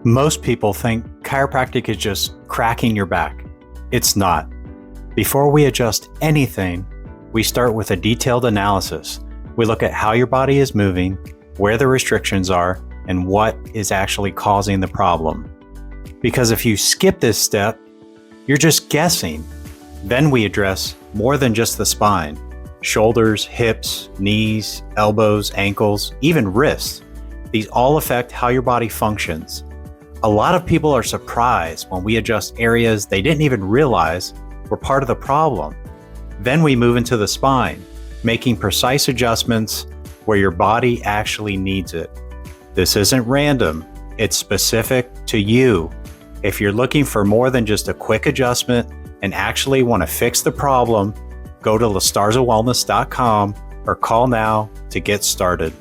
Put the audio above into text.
Most people think chiropractic is just cracking your back. It's not. Before we adjust anything, we start with a detailed analysis. We look at how your body is moving, where the restrictions are, and what is actually causing the problem. Because if you skip this step, you're just guessing. Then we address more than just the spine: shoulders, hips, knees, elbows, ankles, even wrists. These all affect how your body functions. A lot of people are surprised when we adjust areas they didn't even realize were part of the problem. Then we move into the spine, making precise adjustments where your body actually needs it. This isn't random, it's specific to you. If you're looking for more than just a quick adjustment and actually want to fix the problem, go to LaStarzawellness.com or call now to get started.